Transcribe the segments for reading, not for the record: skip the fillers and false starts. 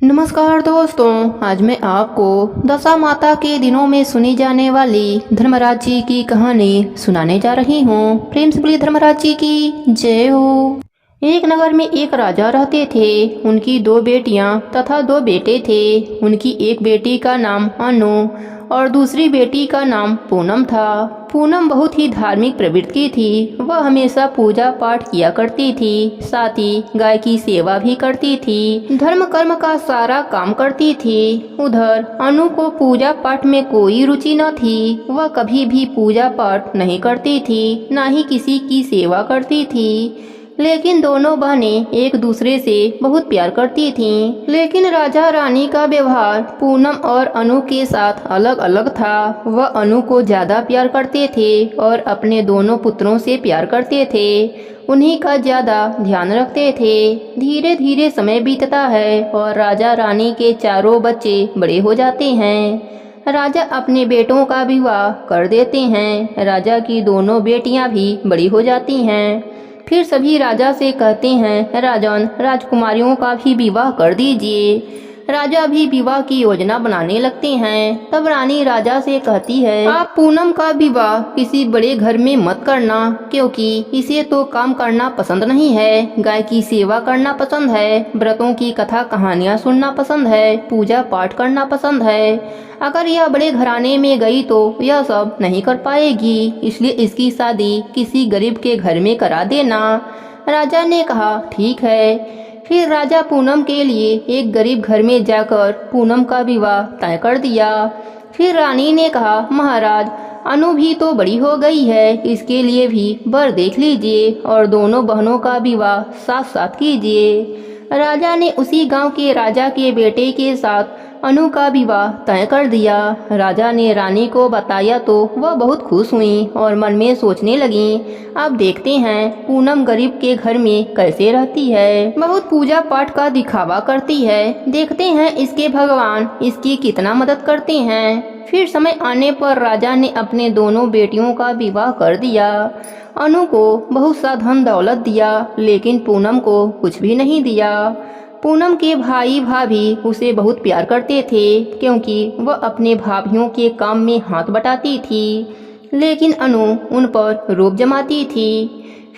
नमस्कार दोस्तों, आज मैं आपको दशा माता के दिनों में सुनी जाने वाली धर्मराज जी की कहानी सुनाने जा रही हूँ। प्रेम से बोलिए धर्मराज जी की जय हो। एक नगर में एक राजा रहते थे। उनकी दो बेटियां तथा दो बेटे थे। उनकी एक बेटी का नाम अनु और दूसरी बेटी का नाम पूनम था। पूनम बहुत ही धार्मिक प्रवृत्ति की थी। वह हमेशा पूजा पाठ किया करती थी, साथ ही गाय की सेवा भी करती थी, धर्म कर्म का सारा काम करती थी। उधर अनु को पूजा पाठ में कोई रुचि न थी। वह कभी भी पूजा पाठ नहीं करती थी, न ही किसी की सेवा करती थी। लेकिन दोनों बहनें एक दूसरे से बहुत प्यार करती थीं। लेकिन राजा रानी का व्यवहार पूनम और अनु के साथ अलग अलग था। वह अनु को ज्यादा प्यार करते थे और अपने दोनों पुत्रों से प्यार करते थे, उन्हीं का ज्यादा ध्यान रखते थे। धीरे धीरे समय बीतता है और राजा रानी के चारों बच्चे बड़े हो जाते हैं। राजा अपने बेटों का विवाह कर देते हैं। राजा की दोनों बेटियां भी बड़ी हो जाती हैं। फिर सभी राजा से कहते हैं, राजन, राजकुमारियों का भी विवाह कर दीजिए। राजा भी विवाह की योजना बनाने लगते हैं। तब रानी राजा से कहती है, आप पूनम का विवाह किसी बड़े घर में मत करना, क्योंकि इसे तो काम करना पसंद नहीं है, गाय की सेवा करना पसंद है, व्रतों की कथा कहानियाँ सुनना पसंद है, पूजा पाठ करना पसंद है। अगर यह बड़े घराने में गई तो यह सब नहीं कर पाएगी, इसलिए इसकी शादी किसी गरीब के घर में करा देना। राजा ने कहा, ठीक है। फिर राजा पूनम के लिए एक गरीब घर में जाकर पूनम का विवाह तय कर दिया। फिर रानी ने कहा, महाराज, अनु भी तो बड़ी हो गई है, इसके लिए भी वर देख लीजिए और दोनों बहनों का विवाह साथ साथ कीजिए। राजा ने उसी गांव के राजा के बेटे के साथ अनु का विवाह तय कर दिया। राजा ने रानी को बताया तो वह बहुत खुश हुई और मन में सोचने लगी, अब देखते हैं पूनम गरीब के घर में कैसे रहती है, बहुत पूजा पाठ का दिखावा करती है, देखते हैं इसके भगवान इसकी कितना मदद करते हैं। फिर समय आने पर राजा ने अपने दोनों बेटियों का विवाह कर दिया। अनु को बहुत सा धन दौलत दिया, लेकिन पूनम को कुछ भी नहीं दिया। पूनम के भाई भाभी उसे बहुत प्यार करते थे, क्योंकि वह अपने भाभियों के काम में हाथ बटाती थी, लेकिन अनु उन पर रोब जमाती थी।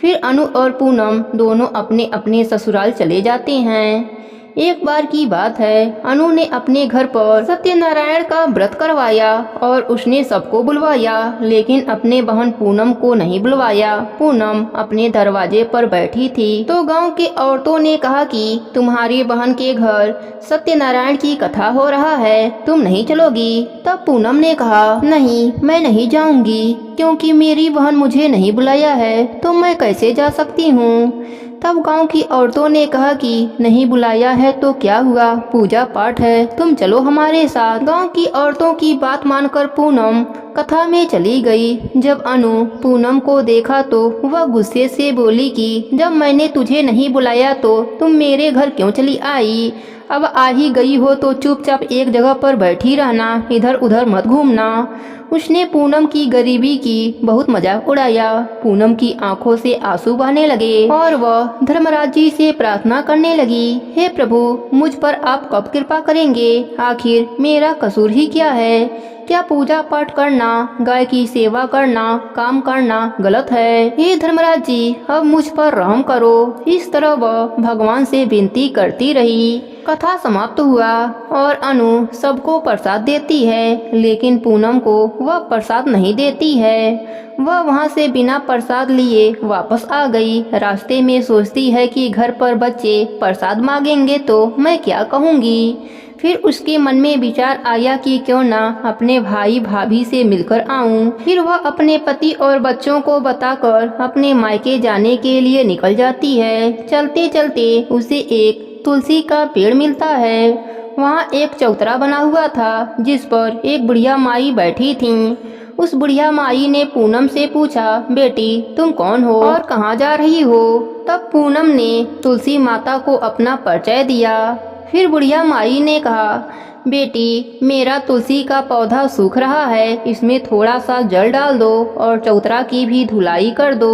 फिर अनु और पूनम दोनों अपने अपने ससुराल चले जाते हैं। एक बार की बात है, अनु ने अपने घर पर सत्यनारायण का व्रत करवाया और उसने सबको बुलवाया, लेकिन अपने बहन पूनम को नहीं बुलवाया। पूनम अपने दरवाजे पर बैठी थी तो गांव के औरतों ने कहा कि तुम्हारी बहन के घर सत्यनारायण की कथा हो रहा है, तुम नहीं चलोगी? तब पूनम ने कहा, नहीं, मैं नहीं जाऊंगी, क्योंकि मेरी बहन मुझे नहीं बुलाया है तो मैं कैसे जा सकती हूँ। तब गांव की औरतों ने कहा कि नहीं बुलाया है तो क्या हुआ, पूजा पाठ है, तुम चलो हमारे साथ। गांव की औरतों की बात मानकर पूनम कथा में चली गई। जब अनु पूनम को देखा तो वह गुस्से से बोली कि जब मैंने तुझे नहीं बुलाया तो तुम मेरे घर क्यों चली आई? अब आ ही गई हो तो चुपचाप एक जगह पर बैठी रहना, इधर उधर मत घूमना। उसने पूनम की गरीबी की बहुत मजाक उड़ाया। पूनम की आंखों से आंसू बहने लगे और वह धर्मराज जी से प्रार्थना करने लगी, हे प्रभु, मुझ पर आप कब कृपा करेंगे? आखिर मेरा कसूर ही क्या है? क्या पूजा पाठ करना, गाय की सेवा करना, काम करना गलत है? हे धर्मराज जी, अब मुझ पर रहम करो। इस तरह वह भगवान से विनती करती रही। कथा समाप्त हुआ और अनु सबको प्रसाद देती है, लेकिन पूनम को वह प्रसाद नहीं देती है। वह वहाँ से बिना प्रसाद लिए वापस आ गई। रास्ते में सोचती है कि घर पर बच्चे प्रसाद मांगेंगे तो मैं क्या कहूँगी। फिर उसके मन में विचार आया कि क्यों ना अपने भाई भाभी से मिलकर आऊं। फिर वह अपने पति और बच्चों को बताकर अपने मायके जाने के लिए निकल जाती है। चलते चलते उसे एक तुलसी का पेड़ मिलता है। वहाँ एक चौतरा बना हुआ था, जिस पर एक बुढ़िया माई बैठी थीं। उस बुढ़िया माई ने पूनम से पूछा, बेटी, तुम कौन हो और कहाँ जा रही हो? तब पूनम ने तुलसी माता को अपना परिचय दिया। फिर बुढ़िया माई ने कहा, बेटी, मेरा तुलसी का पौधा सूख रहा है, इसमें थोड़ा सा जल डाल दो और चौतरा की भी धुलाई कर दो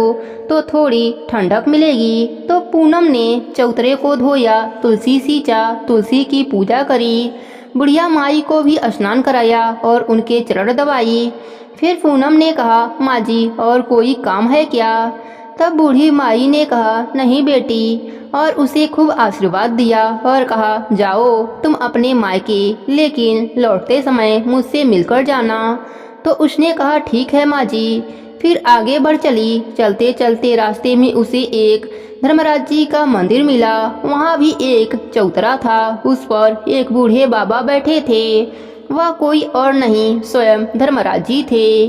तो थोड़ी ठंडक मिलेगी। तो पूनम ने चौतरे को धोया, तुलसी सींचा, तुलसी की पूजा करी, बुढ़िया माई को भी स्नान कराया और उनके चरण दबाई। फिर पूनम ने कहा, माँ जी और कोई काम है क्या? तब बूढ़ी माई ने कहा, नहीं बेटी, और उसे खूब आशीर्वाद दिया और कहा, जाओ तुम अपने मायके, लेकिन लौटते समय मुझसे मिलकर जाना। तो उसने कहा, ठीक है माँ जी। फिर आगे बढ़ चली। चलते चलते रास्ते में उसे एक धर्मराज जी का मंदिर मिला। वहाँ भी एक चौतरा था, उस पर एक बूढ़े बाबा बैठे थे। वह कोई और नहीं, स्वयं धर्मराज जी थे।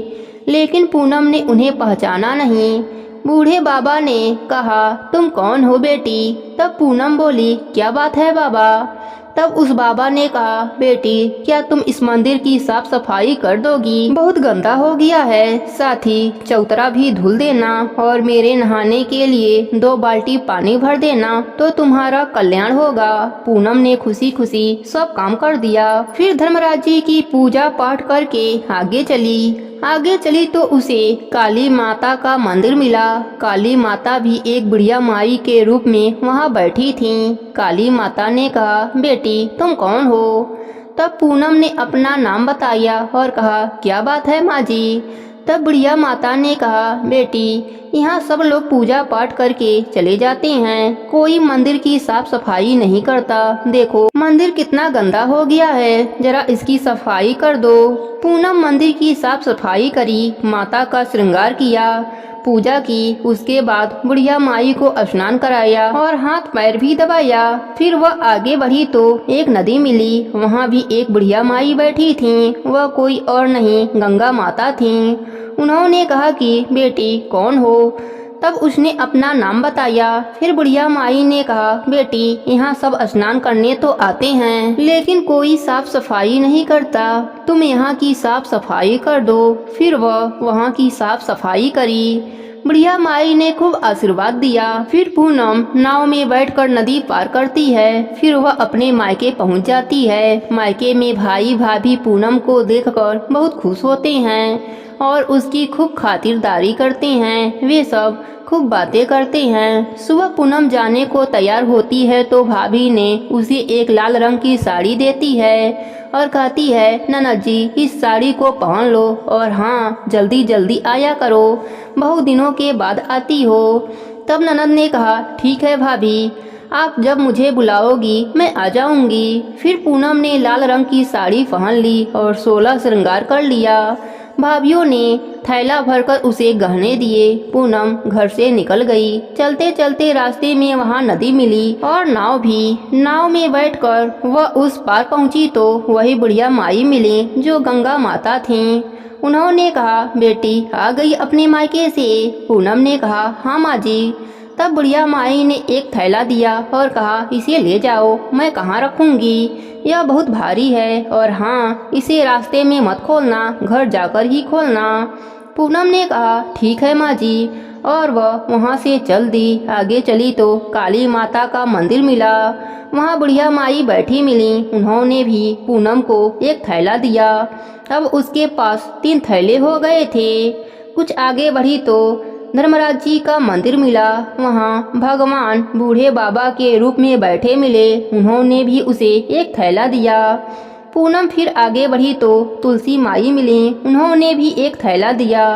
लेकिन पूनम ने उन्हें पहचाना नहीं। बूढ़े बाबा ने कहा, तुम कौन हो बेटी? तब पूनम बोली, क्या बात है बाबा? तब उस बाबा ने कहा, बेटी, क्या तुम इस मंदिर की साफ सफाई कर दोगी? बहुत गंदा हो गया है। साथ ही चौतरा भी धुल देना और मेरे नहाने के लिए 2 बाल्टी पानी भर देना, तो तुम्हारा कल्याण होगा। पूनम ने खुशी खुशी सब काम कर दिया। फिर धर्मराज जी की पूजा पाठ करके आगे चली तो उसे काली माता का मंदिर मिला। काली माता भी एक बुढ़िया माई के रूप में वहाँ बैठी थीं। काली माता ने कहा, बेटी तुम कौन हो? तब पूनम ने अपना नाम बताया और कहा, क्या बात है माँ जी? तब बुढ़िया माता ने कहा, बेटी, यहाँ सब लोग पूजा पाठ करके चले जाते हैं, कोई मंदिर की साफ सफाई नहीं करता। देखो मंदिर कितना गंदा हो गया है, जरा इसकी सफाई कर दो। पूनम मंदिर की साफ सफाई करी, माता का श्रृंगार किया, पूजा की। उसके बाद बुढ़िया माई को स्नान कराया और हाथ पैर भी दबाया। फिर वह आगे बढ़ी तो एक नदी मिली। वहाँ भी एक बुढ़िया माई बैठी थी। वह कोई और नहीं, गंगा माता थी। उन्होंने कहा कि बेटी कौन हो? तब उसने अपना नाम बताया। फिर बुढ़िया माई ने कहा, बेटी, यहाँ सब स्नान करने तो आते हैं, लेकिन कोई साफ सफाई नहीं करता, तुम यहाँ की साफ सफाई कर दो। फिर वह वहाँ की साफ सफाई करी। बुढ़िया माई ने खूब आशीर्वाद दिया। फिर पूनम नाव में बैठकर नदी पार करती है। फिर वह अपने मायके पहुँच जाती है। मायके में भाई भाभी पूनम को देखकर बहुत खुश होते हैं और उसकी खूब खातिरदारी करते हैं। वे सब खूब बातें करते हैं। सुबह पूनम जाने को तैयार होती है तो भाभी ने उसे एक लाल रंग की साड़ी देती है और कहती है, ननद जी इस साड़ी को पहन लो और हाँ जल्दी जल्दी आया करो, बहुत दिनों के बाद आती हो। तब ननद ने कहा, ठीक है भाभी, आप जब मुझे बुलाओगी मैं आ जाऊंगी। फिर पूनम ने लाल रंग की साड़ी पहन ली और 16 श्रृंगार कर लिया। भाभियों ने थैला भरकर उसे गहने दिए। पूनम घर से निकल गई। चलते चलते रास्ते में वहाँ नदी मिली और नाव भी। नाव में बैठकर वह उस पार पहुँची तो वही बुढ़िया माई मिली जो गंगा माता थीं। उन्होंने कहा, बेटी आ गई अपने मायके से? पूनम ने कहा, हाँ माँ जी। तब बुढ़िया माई ने एक थैला दिया और कहा, इसे ले जाओ, मैं कहाँ रखूँगी, यह बहुत भारी है, और हाँ इसे रास्ते में मत खोलना, घर जाकर ही खोलना। पूनम ने कहा, ठीक है माँ जी, और वह वहाँ से चल दी। आगे चली तो काली माता का मंदिर मिला। वहाँ बुढ़िया माई बैठी मिली। उन्होंने भी पूनम को एक थैला दिया। अब उसके पास 3 थैले हो गए थे। कुछ आगे बढ़ी तो धर्मराज जी का मंदिर मिला। वहाँ भगवान बूढ़े बाबा के रूप में बैठे मिले। उन्होंने भी उसे एक थैला दिया। पूनम फिर आगे बढ़ी तो तुलसी माई मिली। उन्होंने भी एक थैला दिया।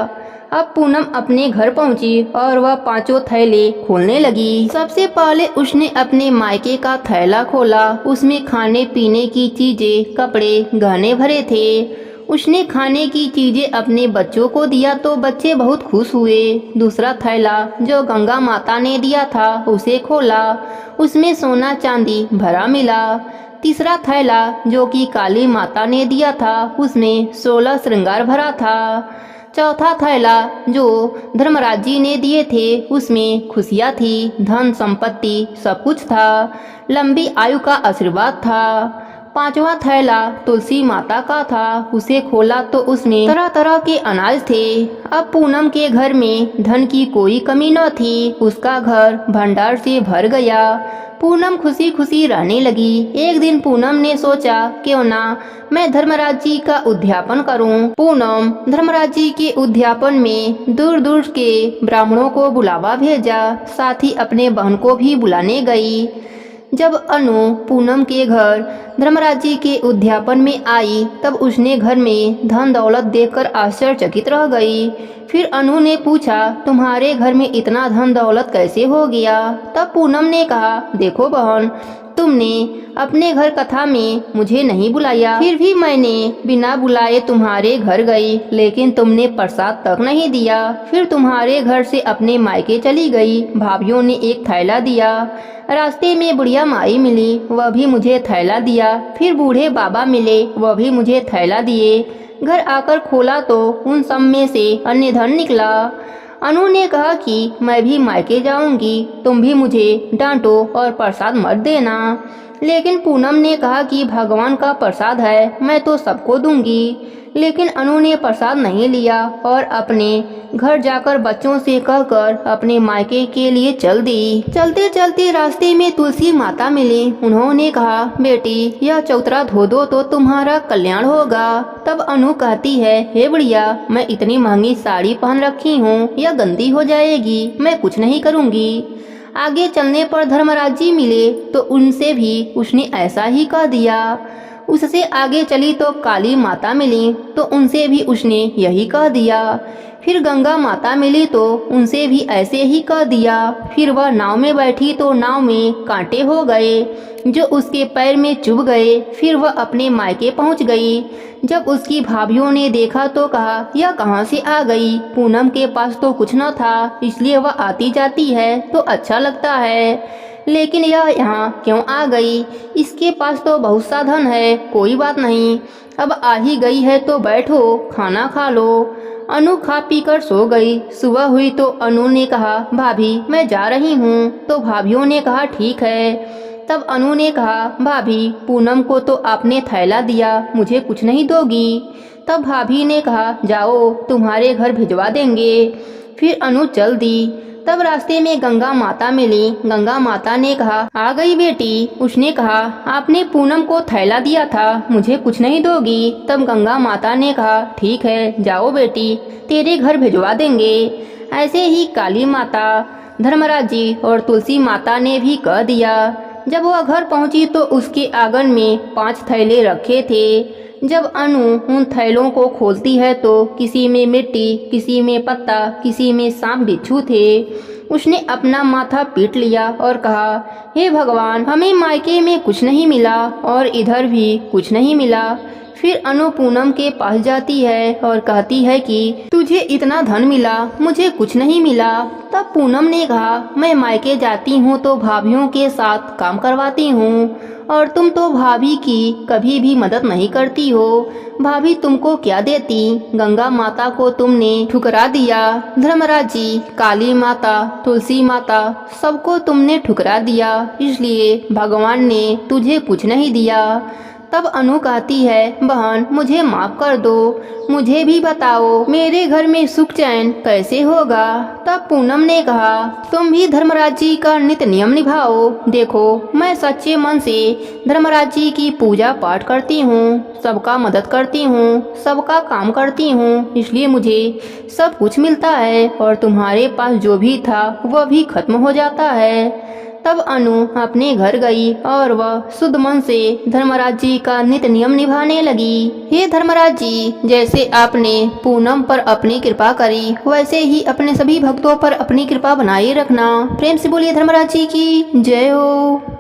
अब पूनम अपने घर पहुंची और वह 5 थैले खोलने लगी। सबसे पहले उसने अपने मायके का थैला खोला। उसमें खाने पीने की चीजें, कपड़े, गहने भरे थे। उसने खाने की चीजें अपने बच्चों को दिया तो बच्चे बहुत खुश हुए। दूसरा थैला जो गंगा माता ने दिया था उसे खोला। उसमें सोना चांदी भरा मिला। तीसरा थैला जो कि काली माता ने दिया था उसमें 16 श्रृंगार भरा था। चौथा थैला जो धर्मराज जी ने दिए थे उसमें खुशियाँ थी, धन संपत्ति सब कुछ था, लंबी आयु का आशीर्वाद था। 5वां थैला तुलसी माता का था। उसे खोला तो उसमें तरह तरह के अनाज थे। अब पूनम के घर में धन की कोई कमी न थी। उसका घर भंडार से भर गया। पूनम खुशी खुशी रहने लगी। एक दिन पूनम ने सोचा क्यों ना मैं धर्मराज जी का उद्यापन करूं। पूनम धर्मराज जी के उद्यापन में दूर दूर के ब्राह्मणों को बुलावा भेजा, साथ ही अपने बहन को भी बुलाने गई। जब अनु पूनम के घर धर्मराज जी के उद्यापन में आई तब उसने घर में धन दौलत देखकर आश्चर्यचकित रह गई। फिर अनु ने पूछा, तुम्हारे घर में इतना धन दौलत कैसे हो गया? तब पूनम ने कहा, देखो बहन, तुमने अपने घर कथा में मुझे नहीं बुलाया, फिर भी मैंने बिना बुलाए तुम्हारे घर गई, लेकिन तुमने प्रसाद तक नहीं दिया। फिर तुम्हारे घर से अपने मायके चली गई। भाभीियों ने एक थैला दिया। रास्ते में बुढ़िया माई मिली, वह भी मुझे थैला दिया। फिर बूढ़े बाबा मिले, वह भी मुझे थैला दिए। घर आकर खोला तो उन सब में से अन्य धन निकला। अनु ने कहा कि मैं भी मायके जाऊंगी, तुम भी मुझे डांटो और प्रसाद मत देना। लेकिन पूनम ने कहा कि भगवान का प्रसाद है, मैं तो सबको दूंगी। लेकिन अनु ने प्रसाद नहीं लिया और अपने घर जाकर बच्चों से कहकर अपने मायके के लिए चल दी। चलते चलते रास्ते में तुलसी माता मिली। उन्होंने कहा, बेटी यह चौतरा धो दो तो तुम्हारा कल्याण होगा। तब अनु कहती है, हे बुढ़िया, मैं इतनी महंगी साड़ी पहन रखी हूँ, यह गंदी हो जाएगी, मैं कुछ नहीं करूँगी। आगे चलने पर धर्मराज जी मिले तो उनसे भी उसने ऐसा ही कह दिया। उससे आगे चली तो काली माता मिली तो उनसे भी उसने यही कह दिया। फिर गंगा माता मिली तो उनसे भी ऐसे ही कह दिया। फिर वह नाव में बैठी तो नाव में कांटे हो गए जो उसके पैर में चुभ गए। फिर वह अपने मायके पहुंच गई। जब उसकी भाभीियों ने देखा तो कहा, यह कहाँ से आ गई? पूनम के पास तो कुछ न था, इसलिए वह आती जाती है तो अच्छा लगता है, लेकिन यह यहाँ क्यों आ गई? इसके पास तो बहुत सा धन है। कोई बात नहीं, अब आ ही गई है तो बैठो, खाना खा लो। अनु खा पी कर सो गई। सुबह हुई तो अनु ने कहा, भाभी मैं जा रही हूँ। तो भाभीियों ने कहा, ठीक है। तब अनु ने कहा, भाभी पूनम को तो आपने थैला दिया, मुझे कुछ नहीं दोगी? तब भाभी ने कहा, जाओ तुम्हारे घर भिजवा देंगे। फिर अनु चल दी। तब रास्ते में गंगा माता मिली। गंगा माता ने कहा, आ गई बेटी। उसने कहा, आपने पूनम को थैला दिया था, मुझे कुछ नहीं दोगी? तब गंगा माता ने कहा, ठीक है, जाओ बेटी, तेरे घर भिजवा देंगे। ऐसे ही काली माता, धर्मराज जी और तुलसी माता ने भी कह दिया। जब वह घर पहुंची तो उसके आंगन में 5 थैले रखे थे। जब अनु उन थैलों को खोलती है तो किसी में मिट्टी, किसी में पत्ता, किसी में सांप बिच्छू थे। उसने अपना माथा पीट लिया और कहा, हे भगवान, हमें मायके में कुछ नहीं मिला और इधर भी कुछ नहीं मिला। फिर अनु पूनम के पास जाती है और कहती है कि तुझे इतना धन मिला, मुझे कुछ नहीं मिला। तब पूनम ने कहा, मैं मायके जाती हूँ तो भाभीियों के साथ काम करवाती हूँ और तुम तो भाभी की कभी भी मदद नहीं करती हो। भाभी तुमको क्या देती? गंगा माता को तुमने ठुकरा दिया। धर्मराज जी, काली माता, तुलसी माता, सबको तुमने ठुकरा दिया, इसलिए भगवान ने तुझे कुछ नहीं दिया। तब अनु कहती है, बहन मुझे माफ कर दो, मुझे भी बताओ मेरे घर में सुख चैन कैसे होगा? तब पूनम ने कहा, तुम भी धर्मराज जी का नित्य नियम निभाओ। देखो मैं सच्चे मन से धर्मराज जी की पूजा पाठ करती हूँ, सबका मदद करती हूँ, सबका काम करती हूँ, इसलिए मुझे सब कुछ मिलता है और तुम्हारे पास जो भी था वह भी खत्म हो जाता है। तब अनु अपने घर गई और वह शुद्ध मन से धर्मराज जी का नित्य नियम निभाने लगी। हे धर्मराज जी, जैसे आपने पूनम पर अपनी कृपा करी वैसे ही अपने सभी भक्तों पर अपनी कृपा बनाए रखना। प्रेम से बोलिए धर्मराज जी की जय हो।